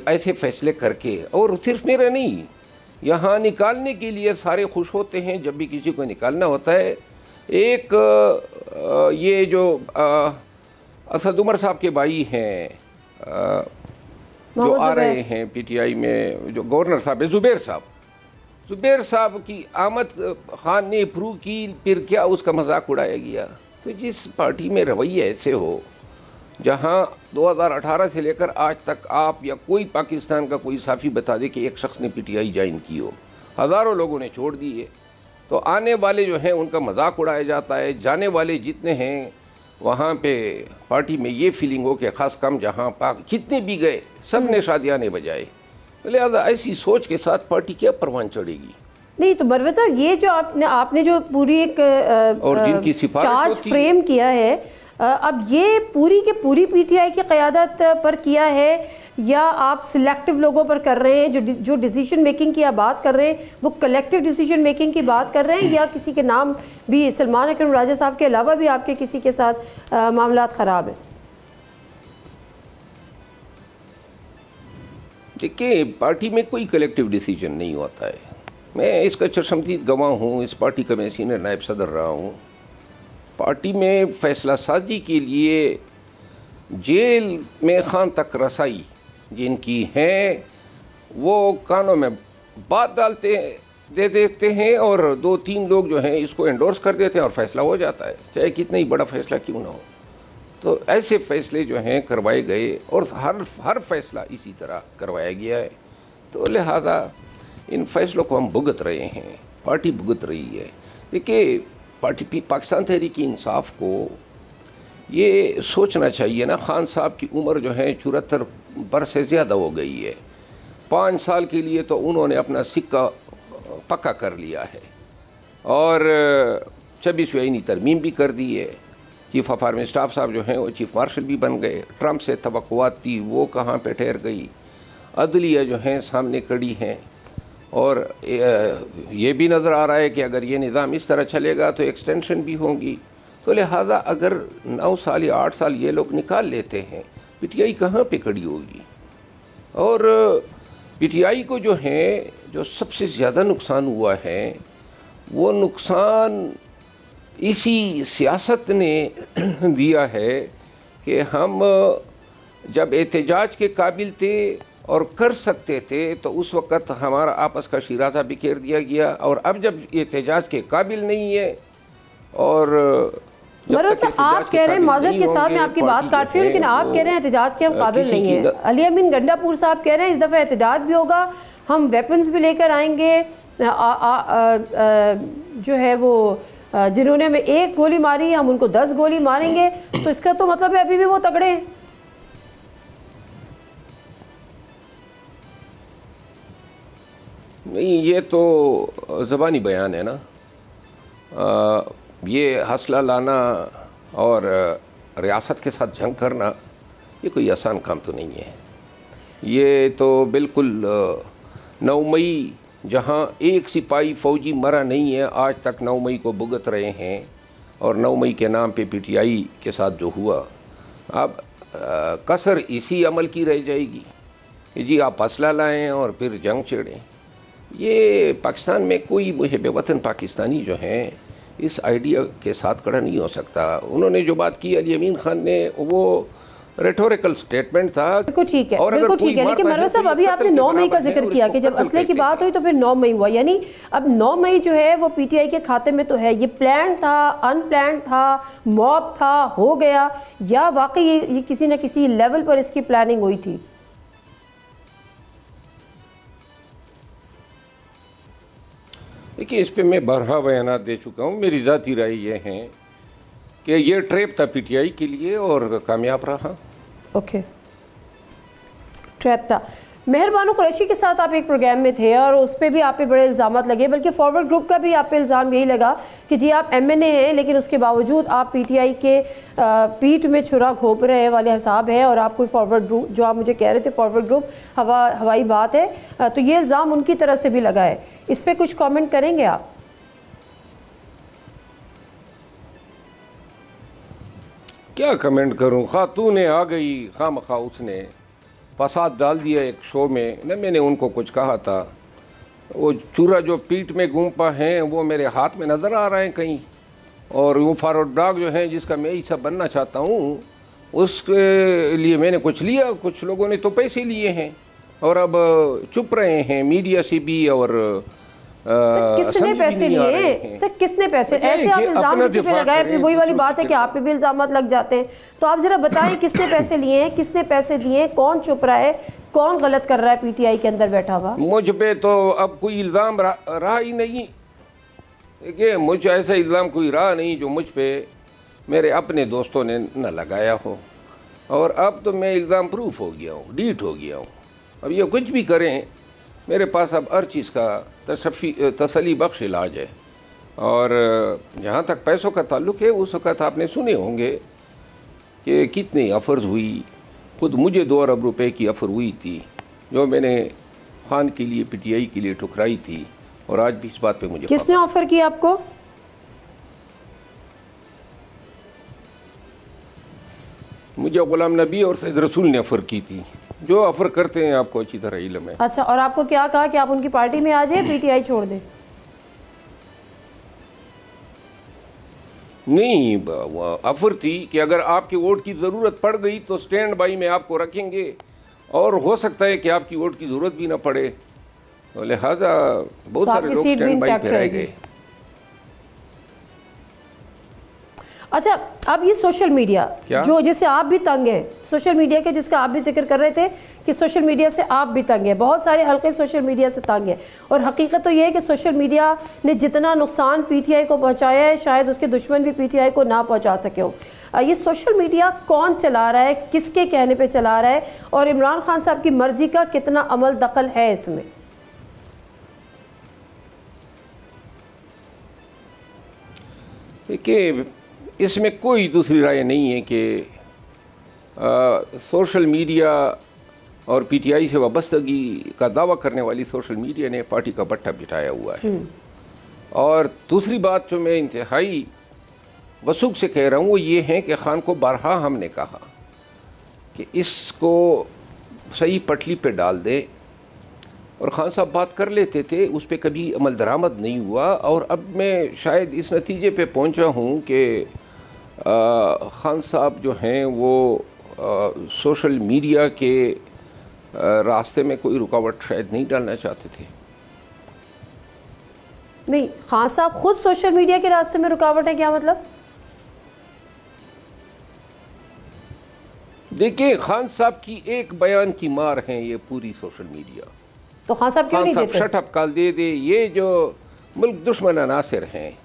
ऐसे फैसले करके? और सिर्फ मेरा नहीं, यहाँ निकालने के लिए सारे खुश होते हैं जब भी किसी को निकालना होता है। एक ये जो असद उमर साहब के भाई हैं जो आ रहे हैं पीटीआई में, जो गवर्नर साहब है ज़ुबैर साहब की आमद खान ने अप्रूव की, फिर क्या उसका मजाक उड़ाया गया? तो जिस पार्टी में रवैया ऐसे हो, जहां 2018 से लेकर आज तक आप या कोई पाकिस्तान का कोई साफ़ी बता दे कि एक शख्स ने पीटीआई ज्वाइन की हो, हज़ारों लोगों ने छोड़ दी है, तो आने वाले जो हैं उनका मजाक उड़ाया जाता है, जाने वाले जितने हैं वहाँ पे पार्टी में ये फीलिंग हो कि ख़ास कम जहाँ पाक जितने भी गए सब ने शादियाने बजाए। तो लिहाजा ऐसी सोच के साथ पार्टी क्या परवान चढ़ेगी? नहीं तो मरवत साहब, ये जो आपने जो पूरी एक और जिनकी चार्ज फ्रेम किया है, अब ये पूरी के पूरी पीटीआई की क़यादत पर किया है या आप सिलेक्टिव लोगों पर कर रहे हैं? जो डिसीजन मेकिंग की आप बात कर रहे हैं वो कलेक्टिव डिसीजन मेकिंग की बात कर रहे हैं, या किसी के नाम भी सलमान अकरम राजा साहब के अलावा भी आपके किसी के साथ मामलात ख़राब हैं? देखिए, पार्टी में कोई कलेक्टिव डिसीजन नहीं होता है। मैं इसका चरसमदीद गवाह हूँ, इस पार्टी का मैं सीनियर नायब सदर रहा हूँ। पार्टी में फ़ैसला साजी के लिए जेल में खान तक रसाई जिनकी है वो कानों में बात दे देते हैं और 2-3 लोग जो हैं इसको एंडोर्स कर देते हैं और फ़ैसला हो जाता है, चाहे कितना ही बड़ा फ़ैसला क्यों ना हो। तो ऐसे फ़ैसले जो हैं करवाए गए और हर फैसला इसी तरह करवाया गया है। तो लिहाजा इन फैसलों को हम भुगत रहे हैं, पार्टी भुगत रही है। देखिए, पार्टी पाकिस्तान तहरीक इंसाफ को ये सोचना चाहिए ना, खान साहब की उम्र जो है 74 बरस से ज़्यादा हो गई है। 5 साल के लिए तो उन्होंने अपना सिक्का पक्का कर लिया है और 26वीं आईनी तरमीम भी कर दी है। चीफ ऑफ आर्मी स्टाफ साहब जो हैं वो चीफ मार्शल भी बन गए। ट्रंप से तवक्कुआत थी, वो कहाँ पे ठहर गई। अदलिया जो हैं सामने खड़ी हैं और ये भी नज़र आ रहा है कि अगर ये निज़ाम इस तरह चलेगा तो एक्सटेंशन भी होंगी। तो लिहाजा अगर 9 साल या 8 साल ये लोग निकाल लेते हैं, पीटीआई कहाँ पे खड़ी होगी? और पीटीआई को जो है जो सबसे ज़्यादा नुकसान हुआ है वो नुकसान इसी सियासत ने दिया है कि हम जब एहतजाज के काबिल थे और कर सकते थे तो उस वक़्त हमारा आपस का शिराजा बिखेर दिया गया, और अब जब एहतजाज के काबिल नहीं है और आप कह रहे हैं, माजरत के साथ मैं आपकी बात काट रही हूँ, लेकिन आप कह रहे हैं एहतजाज के हम काबिल नहीं है। अली अमीन गंडापुर साहब कह रहे हैं इस दफ़ा एहतजाज भी होगा, हम वेपन्स भी लेकर आएंगे। जो है वो जिन्होंने हमें 1 गोली मारी हम उनको 10 गोली मारेंगे। तो इसका तो मतलब है अभी भी वो तगड़े हैं। नहीं, ये तो ज़बानी बयान है ना। ये हौसला लाना और रियासत के साथ जंग करना ये कोई आसान काम तो नहीं है। ये तो बिल्कुल 9 मई जहाँ एक सिपाही फ़ौजी मरा नहीं है, आज तक 9 मई को भुगत रहे हैं। और 9 मई के नाम पे पीटीआई के साथ जो हुआ, अब कसर इसी अमल की रह जाएगी कि जी आप हौसला लाएँ और फिर जंग छेड़ें। ये पाकिस्तान में कोई मुहिब वतन पाकिस्तानी जो हैं इस आइडिया के साथ खड़ा नहीं हो सकता। उन्होंने जो बात की अली अमीन खान ने, वो रेटोरिकल स्टेटमेंट था। बिल्कुल ठीक है, बिल्कुल ठीक है। लेकिन मरवा साहब, अभी आपने 9 मई का जिक्र किया कि जब असले की बात हुई तो फिर 9 मई हुआ, यानी अब 9 मई जो है वो पीटीआई के खाते में तो है। ये प्लान था, अनप्लान था, मॉब था, हो गया, या वाकई ये किसी न किसी लेवल पर इसकी प्लानिंग हुई थी? देखिए, इस पे मैं बारहा बयानात दे चुका हूँ। मेरी ज़ाती राय ये है कि ये ट्रैप था पीटीआई के लिए और कामयाब रहा। ओके, ट्रैप था। मेहरबानो कुरैशी के साथ आप एक प्रोग्राम में थे और उस पर भी आप पे बड़े इल्ज़ामात लगे, बल्कि फॉरवर्ड ग्रुप का भी आप पे इल्ज़ाम यही लगा कि जी आप एमएनए हैं लेकिन उसके बावजूद आप पीटीआई के पीठ में छुरा घोंप रहे वाले हिसाब है, और आप कोई फॉरवर्ड ग्रुप, जो आप मुझे कह रहे थे फॉरवर्ड ग्रुप हवाई बात है, तो ये इल्ज़ाम उनकी तरफ से भी लगा है। इस पर कुछ कॉमेंट करेंगे आप? क्या कमेंट करूँ, खातून आ गई खामखा उसने फसाद डाल दिया एक शो में। न मैंने उनको कुछ कहा था। वो चूरा जो पीठ में घूमपा हैं वो मेरे हाथ में नज़र आ रहे हैं कहीं, और वो फॉरवर्ड ब्लॉग जो है जिसका मैं हिस्सा बनना चाहता हूँ उसके लिए मैंने कुछ लिया, कुछ लोगों ने तो पैसे लिए हैं और अब चुप रहे हैं मीडिया से भी। और किसने पैसे लिए सर, किसने पैसे? ऐसे आप इल्जाम किसी पे लगाए, फिर वही वाली बात है कि आप पे भी इल्जामात लग जाते हैं। तो आप जरा बताएं किसने पैसे लिए हैं, किसने पैसे दिए, कौन चुप रहा है, कौन गलत कर रहा है पीटीआई के अंदर बैठा हुआ? मुझ पे तो अब कोई इल्जाम रहा ही नहीं। देखिए, मुझ ऐसा इल्ज़ाम कोई रहा नहीं जो मुझ पे मेरे अपने दोस्तों ने न लगाया हो, और अब तो मैं इल्ज़ाम प्रूफ हो गया हूँ, डीट हो गया हूँ। अब ये कुछ भी करें, मेरे पास अब हर चीज़ का तसली बख्श इलाज है। और जहाँ तक पैसों का ताल्लुक़ है, उस वक़्त आपने सुने होंगे कि कितनी ऑफ़र्स हुई। खुद मुझे 2 अरब रुपए की ऑफ़र हुई थी जो मैंने खान के लिए, पीटीआई के लिए ठुकराई थी, और आज भी इस बात पे मुझे किसने ऑफ़र की आपको? मुझे गुलाम नबी और सैयद रसूल ने ऑफ़र की थी, जो ऑफ़र करते हैं आपको अच्छी तरह इल्म है। अच्छा, और आपको क्या कहा कि आप उनकी पार्टी में आ जाए, पीटीआई छोड़ दें? नहीं, ऑफ़र थी कि अगर आपके वोट की ज़रूरत पड़ गई तो स्टैंड बाई में आपको रखेंगे, और हो सकता है कि आपकी वोट की ज़रूरत भी ना पड़े, तो लिहाजा बहुत सारे लोग स्टैंड बाई पे रह गए। अच्छा, अब ये सोशल मीडिया जो जिससे आप भी तंग हैं, सोशल मीडिया के जिसका आप भी जिक्र कर रहे थे कि सोशल मीडिया से आप भी तंग हैं, बहुत सारे हल्के सोशल मीडिया से तंग हैं, और हकीकत तो ये है कि सोशल मीडिया ने जितना नुकसान पीटीआई को पहुंचाया है शायद उसके दुश्मन भी पीटीआई को ना पहुंचा सके हो। ये सोशल मीडिया कौन चला रहा है, किसके कहने पर चला रहा है, और इमरान खान साहब की मर्जी का कितना अमल दखल है इसमें? देखिए, इसमें कोई दूसरी राय नहीं है कि सोशल मीडिया और पीटीआई से वाबस्तगी का दावा करने वाली सोशल मीडिया ने पार्टी का पट्टा बिठाया हुआ है। और दूसरी बात जो मैं इंतहाई वसूख से कह रहा हूँ वो ये है कि खान को बारहा हमने कहा कि इसको सही पटली पे डाल दे, और खान साहब बात कर लेते थे, उस पर कभी अमल दरामद नहीं हुआ। और अब मैं शायद इस नतीजे पे पहुंचा हूं कि खान साहब जो हैं वो सोशल मीडिया के रास्ते में कोई रुकावट शायद नहीं डालना चाहते थे। नहीं, खान साहब खुद सोशल मीडिया के रास्ते में रुकावट है, क्या मतलब? देखिए, खान साहब की एक बयान की मार है ये पूरी सोशल मीडिया। तो खान साहब क्यों नहीं देते? शट अप कॉल दे दे, ये जो मुल्क दुश्मन अनासिर हैं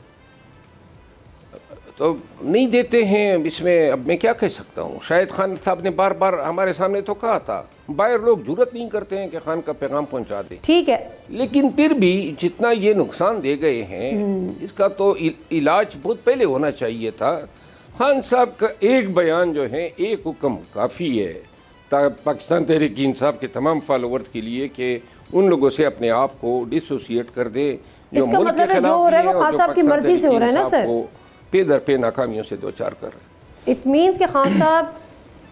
तो नहीं देते हैं। इसमें अब मैं क्या कह सकता हूँ। शायद खान साहब ने बार बार हमारे सामने तो कहा था, बाहर लोग जुर्रत नहीं करते हैं कि खान का पैगाम पहुँचा दे। ठीक है, लेकिन फिर भी जितना ये नुकसान दे गए हैं इसका तो इलाज बहुत पहले होना चाहिए था। खान साहब का एक बयान जो है, एक हुक्म काफ़ी है पाकिस्तान तहरीक इंसाफ के तमाम फॉलोवर्स के लिए कि उन लोगों से अपने आप को डिसोसिएट कर दे जो इसका मतलब है जो हो रहा है वो खान साहब की मर्जी से हो रहा है ना सर, पे दर पे नाकामियों से दो चार कर रहे हैं। इट मीन्स कि खान साहब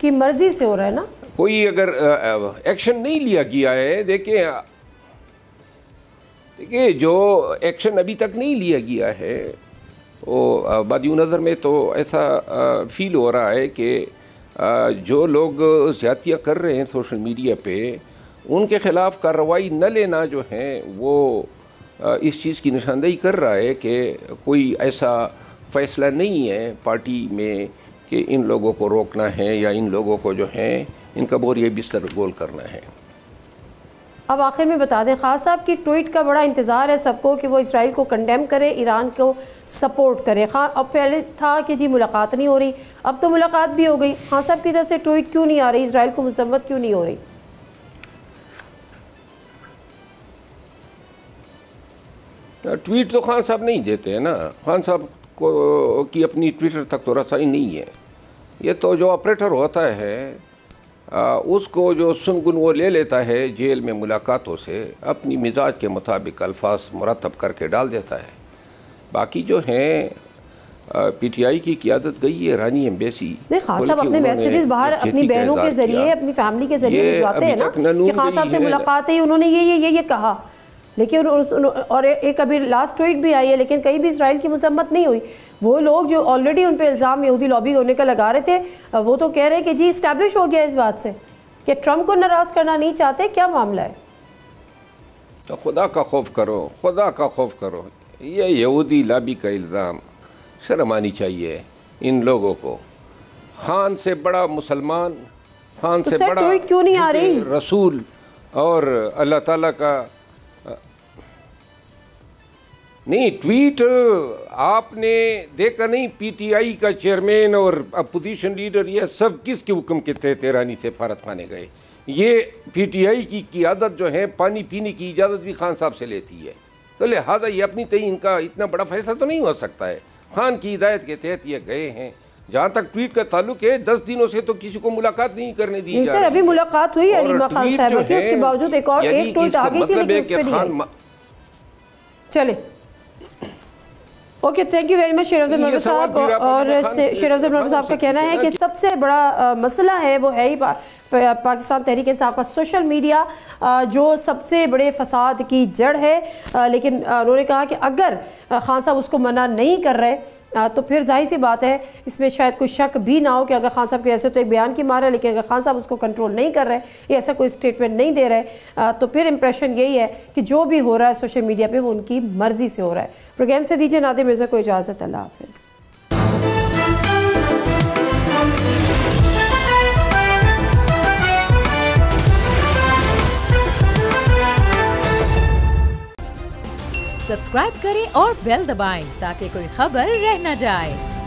की मर्जी से हो रहा है ना। कोई अगर एक्शन नहीं लिया गया है, देखिए जो एक्शन अभी तक नहीं लिया गया है वो बादियों नज़र में तो ऐसा फील हो रहा है कि जो लोग ज़्यादतियाँ कर रहे हैं सोशल मीडिया पे उनके ख़िलाफ़ कार्रवाई न लेना जो है वो इस चीज़ की निशानदेही कर रहा है कि कोई ऐसा फ़ैसला नहीं है पार्टी में कि इन लोगों को रोकना है या इन लोगों को जो है इनका बोरिया बिस्तर गोल करना है। अब आखिर में बता दें, खान साहब की ट्वीट का बड़ा इंतज़ार है सबको कि वो इसराइल को कंडेम करे, ईरान को सपोर्ट करे। खान अब पहले था कि जी मुलाकात नहीं हो रही, अब तो मुलाकात भी हो गई। खान साहब की तरफ से ट्वीट क्यों नहीं आ रही, इसराइल को मजम्मत क्यों नहीं हो रही? ट्वीट तो खान साहब नहीं देते हैं ना, खान साहब को की अपनी ट्विटर तक तो रसाई नहीं है। ये तो जो ऑपरेटर होता है उसको जो सुनगुन वो ले लेता है जेल में मुलाकातों से, अपनी मिजाज के मुताबिक अल्फाज मुरतब करके डाल देता है। बाकी जो हैं पीटीआई की क़ियादत गई है रानी एम्बेसी। खान साहब अपने मैसेजेस बाहर अपनी बहनों के जरिए, अपनी फैमिली के जरिए भिजवाते हैं ना कि खान साहब से मुलाकात है, उन्होंने ये कहा। लेकिन और एक अभी लास्ट ट्वीट भी आई है, लेकिन कहीं भी इसराइल की मजम्मत नहीं हुई। वो लोग जो ऑलरेडी उन पे इल्ज़ाम यहूदी लॉबी होने का लगा रहे थे, वो तो कह रहे हैं कि जी इस्टेब्लिश हो गया इस बात से कि ट्रम्प को नाराज़ करना नहीं चाहते। क्या मामला है? तो खुदा का खौफ करो, खुदा का खौफ करो। ये यहूदी लॉबी का इल्ज़ाम, शर्म आनी चाहिए इन लोगों को। खान से बड़ा मुसलमान, खान से बड़ा ट्वीट क्यों नहीं आ रही? रसूल और अल्लाह ताला का नहीं। ट्वीट आपने देखा नहीं, पीटीआई का चेयरमैन और अपोजिशन लीडर ये सब किसके हुक्म के तहत ईरानी सफारत खाने गए? ये पीटीआई की क़ियादत जो है पानी पीने की इजाज़त भी खान साहब से लेती है, तो लिहाजा ये अपनी तय इनका इतना बड़ा फैसला तो नहीं हो सकता है। खान की हिदायत के तहत ये गए हैं। जहाँ तक ट्वीट का ताल्लुक है, 10 दिनों से तो किसी को मुलाकात नहीं करने दी जा रही। अभी मुलाकात हुई अलीमा खान साहब की, उसके बावजूद एक और एक ट्वीट आ गई थी, लेकिन उस पे नहीं। चले, okay, thank you very much Sherafzal Narwar साहब। और शेरअफजल नरवर साहब का कहना है कि सबसे बड़ा मसला है वो है ही पाकिस्तान तहरीक इंसाफ का सोशल मीडिया, जो सबसे बड़े फसाद की जड़ है। लेकिन उन्होंने कहा कि अगर खान साहब उसको मना नहीं कर रहे तो फिर जाहिर सी बात है, इसमें शायद कोई शक भी ना हो कि अगर खान साहब के ऐसे तो एक बयान की मार है, लेकिन अगर खान साहब उसको कंट्रोल नहीं कर रहे या ऐसा कोई स्टेटमेंट नहीं दे रहे तो फिर इंप्रेशन यही है कि जो भी हो रहा है सोशल मीडिया पे वो उनकी मर्जी से हो रहा है। प्रोग्राम से दीजिए नादिर मिर्ज़ा को इजाज़त। अल्लाह हाफिज़। सब्सक्राइब करें और बेल दबाएं ताकि कोई खबर रह न जाए।